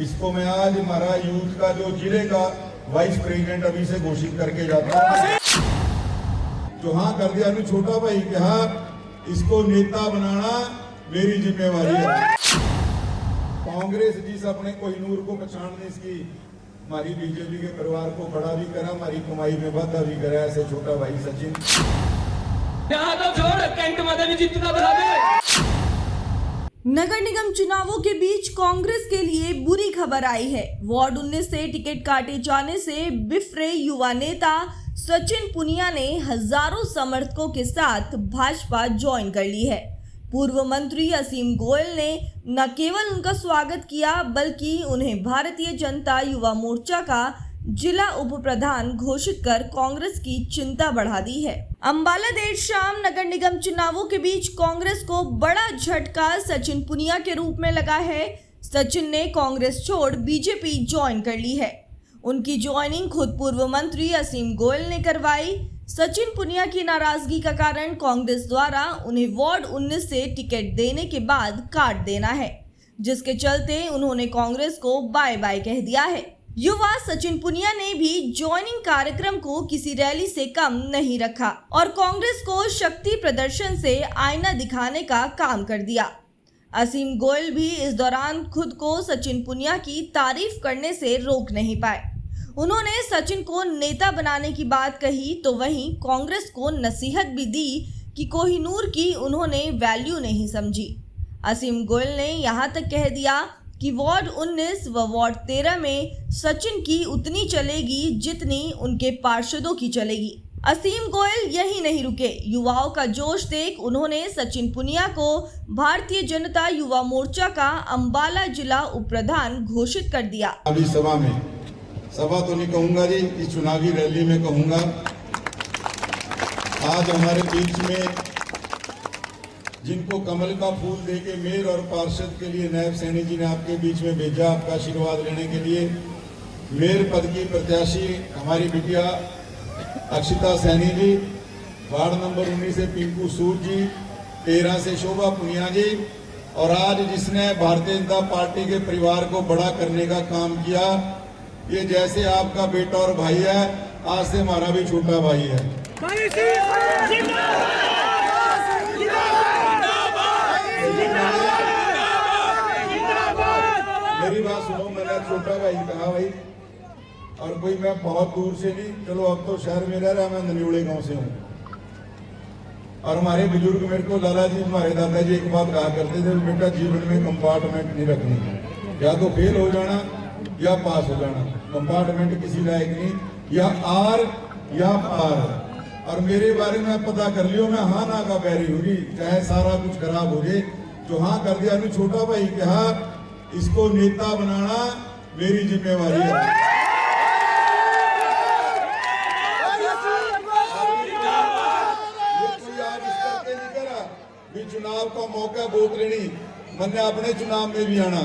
इसको मैं आज हमारा यूथ का जो जिले का वाइस प्रेसिडेंट अभी से घोषित करके जाता हूँ। जो हाँ कर दिया अभी छोटा भाई कि हाँ इसको नेता बनाना मेरी जिम्मेवारी है। कांग्रेस जिस अपने कोहिनूर को पहचानने इसकी हमारी बीजेपी के परिवार को बड़ा भी करा, हमारी कमाई में वाधा भी करा। ऐसे छोटा भाई सचिन नगर निगम चुनावों के बीच कांग्रेस के लिए बुरी खबर आई है। वार्ड 19 से टिकट काटे जाने से बिफरे युवा नेता सचिन पुनिया ने हजारों समर्थकों के साथ भाजपा ज्वाइन कर ली है। पूर्व मंत्री असीम गोयल ने न केवल उनका स्वागत किया बल्कि उन्हें भारतीय जनता युवा मोर्चा का जिला उप प्रधान घोषित कर कांग्रेस की चिंता बढ़ा दी है। अंबाला देर शाम नगर निगम चुनावों के बीच कांग्रेस को बड़ा झटका सचिन पुनिया के रूप में लगा है। सचिन ने कांग्रेस छोड़ बीजेपी ज्वाइन कर ली है। उनकी ज्वाइनिंग खुद पूर्व मंत्री असीम गोयल ने करवाई। सचिन पुनिया की नाराजगी का कारण कांग्रेस द्वारा उन्हें वार्ड 19 से टिकट देने के बाद काट देना है, जिसके चलते उन्होंने कांग्रेस को बाय बाय कह दिया है। युवा सचिन पुनिया ने भी ज्वाइनिंग कार्यक्रम को किसी रैली से कम नहीं रखा और कांग्रेस को शक्ति प्रदर्शन से आईना दिखाने का काम कर दिया। असीम गोयल भी इस दौरान खुद को सचिन पुनिया की तारीफ करने से रोक नहीं पाए। उन्होंने सचिन को नेता बनाने की बात कही तो वहीं कांग्रेस को नसीहत भी दी कि कोहिनूर की उन्होंने वैल्यू नहीं समझी। असीम गोयल ने यहां तक कह दिया कि वार्ड 19 व वार्ड 13 में सचिन की उतनी चलेगी जितनी उनके पार्षदों की चलेगी। असीम गोयल यही नहीं रुके। युवाओं का जोश देख उन्होंने सचिन पुनिया को भारतीय जनता युवा मोर्चा का अंबाला जिला उप प्रधान घोषित कर दिया। अभी सभा तो नहीं कहूंगा जी, इस चुनावी रैली में कहूंगा। आज हमारे बीच में जिनको कमल का फूल देके मेयर और पार्षद के लिए नायब सैनी जी ने आपके बीच में भेजा आपका आशीर्वाद लेने के लिए, मेयर पद की प्रत्याशी हमारी बिटिया अक्षिता सैनी जी, वार्ड नंबर 19 से पिंकू सूर जी, 13 से शोभा पुनिया जी, और आज जिसने भारतीय जनता पार्टी के परिवार को बड़ा करने का काम किया, ये जैसे आपका बेटा और भाई है, आज से हमारा भी छोटा भाई है। मेरी बात सुनो, मैंने छोटा भाई कहा भाई, और कोई मैं बहुत दूर से नहीं, चलो अब तो शहर में रह रहा, मैं ननियोड़े गांव से हूँ। और हमारे बुजुर्ग मेरे को लाला जी, हमारे दादाजी एक बात कहा करते थे, बेटा जीवन में कंपार्टमेंट नहीं रखनी, या तो फेल हो जाना या पास हो जाना, कंपार्टमेंट किसी लायक नहीं, या आर या पार। और मेरे बारे में पता कर लियो, मैं हाँ ना का बैरी होगी, चाहे सारा कुछ खराब हो जाए। जो हाँ कर दिया अभी छोटा भाई कि हाँ इसको नेता बनाना मेरी जिम्मेवारी है। ये कोई आज इस करके नहीं करा भी चुनाव का मौका वोट लेनी, मैंने अपने चुनाव में भी आना,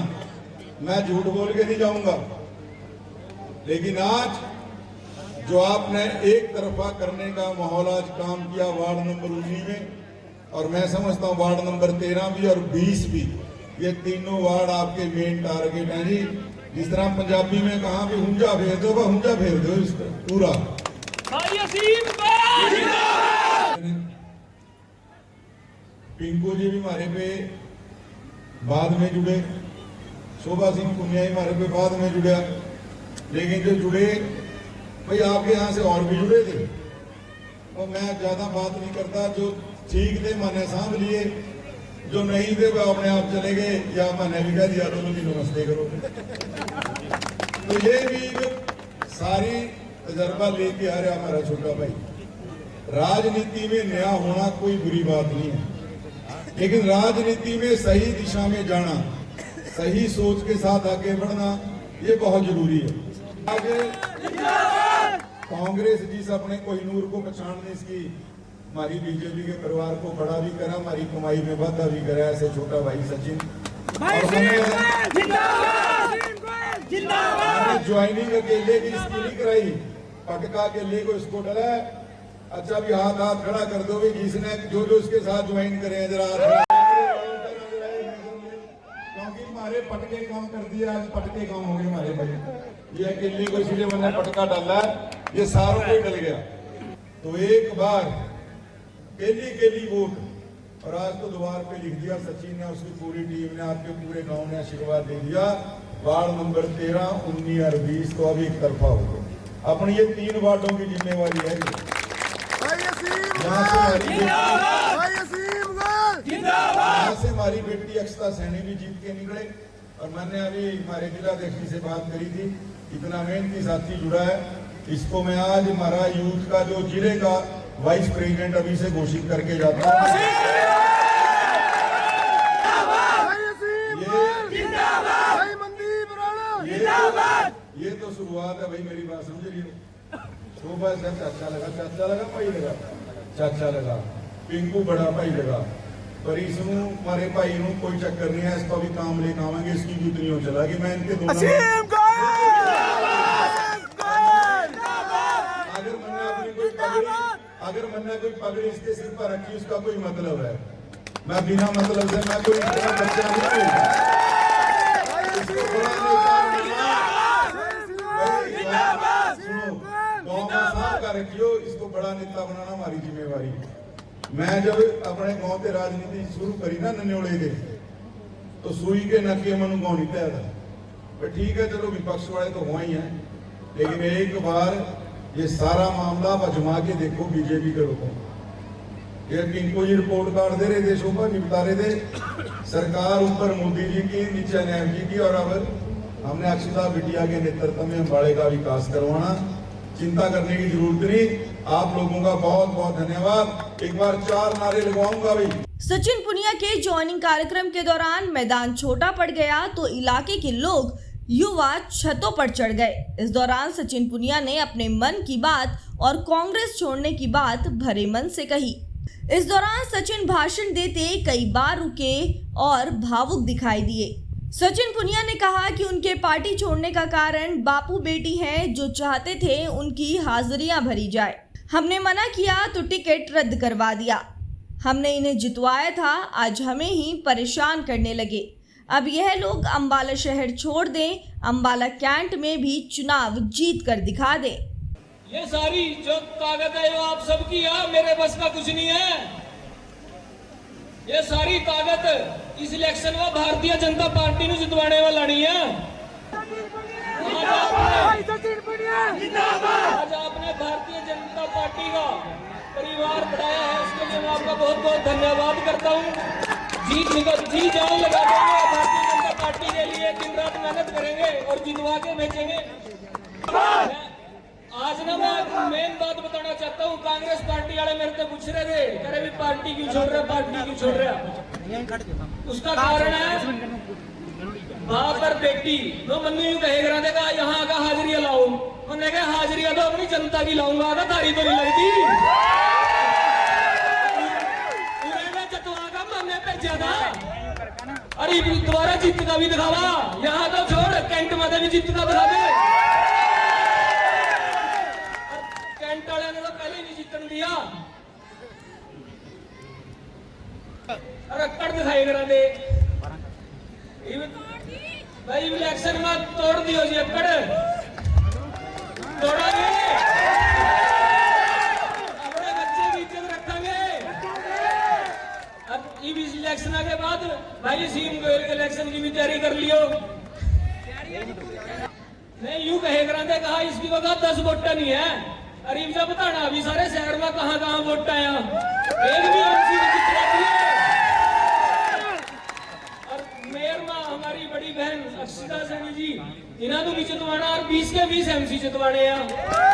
मैं झूठ बोल के नहीं जाऊंगा। लेकिन आज जो आपने एक तरफा करने का माहौल आज काम किया वार्ड नंबर 19 में, और मैं समझता हूँ वार्ड नंबर 13 भी और 20 भी, ये तीनों वार्ड आपके मेन टारगेट हैं जी। जिस तरह पंजाबी में कहा भी हुंजा फेर दो, हुंजा फेर दो इस पूरा। पिंकू जी भी हमारे पे बाद में जुड़े, शोभा सिंह पुनिया ही हमारे पे बाद में जुड़ा, लेकिन जो जुड़े भाई आपके यहाँ से और भी जुड़े थे। और मैं ज्यादा बात नहीं करता, जो ठीक थे मैंने सांभ लिए, जो नहीं थे वो अपने आप चले गए, या मैंने भी कह दिया दोनों की नमस्ते करो। तो ये भी सारी तजर्बा लेके आ रहा हमारा छोटा भाई। राजनीति में नया होना कोई बुरी बात नहीं है, लेकिन राजनीति में सही दिशा में जाना, सही सोच के साथ आगे बढ़ना, ये बहुत जरूरी है। आगे कांग्रेस जिस अपने कोहिनूर को पहचानने इसकी हमारी बीजेपी के परिवार को बड़ा भी करा, हमारी कमाई में वाधा भी करा। ऐसे छोटा भाई सचिन ज्वाइनिंग अकेले की इसकी नहीं कराई, पटका अकेले को इसको डरा। अच्छा भी हाथ खड़ा कर दो भी जिसने जो इसके साथ ज्वाइन करे जरा, क्योंकि हमारे पटके काम कर दिया, आज पटके काम हो गए हमारे भाई। ये अकेले को इसलिए मैंने पटका डाला, ये सारों को डल गया। तो एक बार केली वोट, और आज तो द्वार पे लिख दिया सचिन ने, उसकी पूरी टीम ने, आपके पूरे गांव ने आशीर्वाद दे दिया। वार्ड नंबर 13, 19 और 20 तो अभी एक तरफा हो गए। अपनी ये 3 वार्डों की जिम्मेवारी है। यहाँ से हमारी बेटी अक्षता सैनी भी जीत के निकले। और मैंने अभी हमारे जिलाध्यक्ष जी से बात करी थी, इतना मेहनती साथी जुड़ा है, इसको मैं आज हमारा यूथ का जो जिले का वाइस प्रेसिडेंट अभी से घोषित करके जाता हूँ। ये तो शुरुआत है भाई, मेरी बात समझ रही हो। शोभा से चाचा लगा भाई लगा, चाचा लगा, पिंकू बड़ा भाई लगा, पर इसनू हमारे भाई नू कोई चक्कर नहीं है, इसका भी काम लेकर आवेंगे, इसकी भी उतनी हो चला कि मैं इनके दोनों अगर मैंने कोई पगड़ी इसके सिर पर रखी, उसका कोई मतलब है। मैं बिना मतलब से मैं कोई बच्चा नहीं रखियो, इसको बड़ा नेता बनाना हमारी जिम्मेवारी। मैं जब अपने गांव से राजनीति शुरू करी ना नन्योले के, तो सुई के नके मनु गाँव नहीं तय था। ठीक है, चलो विपक्ष वाले तो हुआ ही है, लेकिन एक बार ये सारा मामला बजमा के देखो बीजेपी के लोगों। ये पिंको जी रिपोर्ट कार्ड दे रहे थे, शोभा जी बता रहे थे, सरकार ऊपर मोदी जी की, नीचे नैब जी की, और अब हमने अक्षता बिटिया के नेतृत्व में अम्बाड़े का विकास करवाना। चिंता करने की जरूरत नहीं। आप लोगों का बहुत बहुत धन्यवाद। एक बार 4 नारे लगवाऊंगा भाई। सचिन पुनिया के ज्वाइनिंग कार्यक्रम के दौरान मैदान छोटा पड़ गया तो इलाके के लोग युवा छतों पर चढ़ गए। इस दौरान सचिन पुनिया ने अपने मन की बात और कांग्रेस छोड़ने की बात भरे मन से कही। इस दौरान सचिन भाषण देते कई बार रुके और भावुक दिखाई दिए। सचिन पुनिया ने कहा कि उनके पार्टी छोड़ने का कारण बापू बेटी हैं, जो चाहते थे उनकी हाजिरियां भरी जाए। हमने मना किया तो टिकट रद्द करवा दिया। हमने इन्हें जितवाया था, आज हमें ही परेशान करने लगे। अब यह लोग अंबाला शहर छोड़ दें, अंबाला कैंट में भी चुनाव जीत कर दिखा दें। ये सारी जो ताकत है वो आप सबकी है, मेरे बस का कुछ नहीं है। ये सारी ताकत इस इलेक्शन में भारतीय जनता पार्टी ने जितवाने वाला नहीं है। आज आपने भारतीय जनता पार्टी का परिवार बढ़ाया है, उसके लिए मैं आपका बहुत बहुत धन्यवाद करता हूँ। जी जान लगा देंगे भारतीय जनता पार्टी के लिए, दिन रात मेहनत करेंगे और जितवा के बेचेंगे। आज ना मैं मेन बात बताना चाहता हूँ, कांग्रेस पार्टी वाले मेरे से पूछ रहे थे, कह रहे भी पार्टी क्यों छोड़ रहे, पार्टी क्यों छोड़ रहे। उसका कारण है बाप और बेटी। तो मन्नू यूं कहेगा देखा यहाँ का हाजिरिया लाओ, उन्होंने कहा हाजिरिया तो अपनी जनता की लाऊंगा, तारी तो नहीं लगती। ज्यादा अरे दोबारा जीत का भी दिखावा, यहाँ तो छोड़ कैंट में भी जीत का दिखा दे। कैंट वाले ने तो पहले ही नहीं जीतन दिया, अरे कट दिखाई करा दे भाई। इलेक्शन में तोड़ दियो जी, अक्कड़ तोड़ोगे, अपने बच्चे की इज्जत रखेंगे। अब इस इलेक्शन के बाद भाई सीएम गोयल के इलेक्शन की भी तैयारी कर लियो। नहीं यूं कहा इसकी तो 10 वोट नहीं है, अरे मुझे बताना अभी सारे शहर में कहाँ वोट आया, एक भी एमसी नहीं जितवाती है। और मेयर में हमारी बड़ी बहन अक्षता सैनी जी, इन्होंने भी जितवाना और 20 के 20 एमसी जितवाने हैं।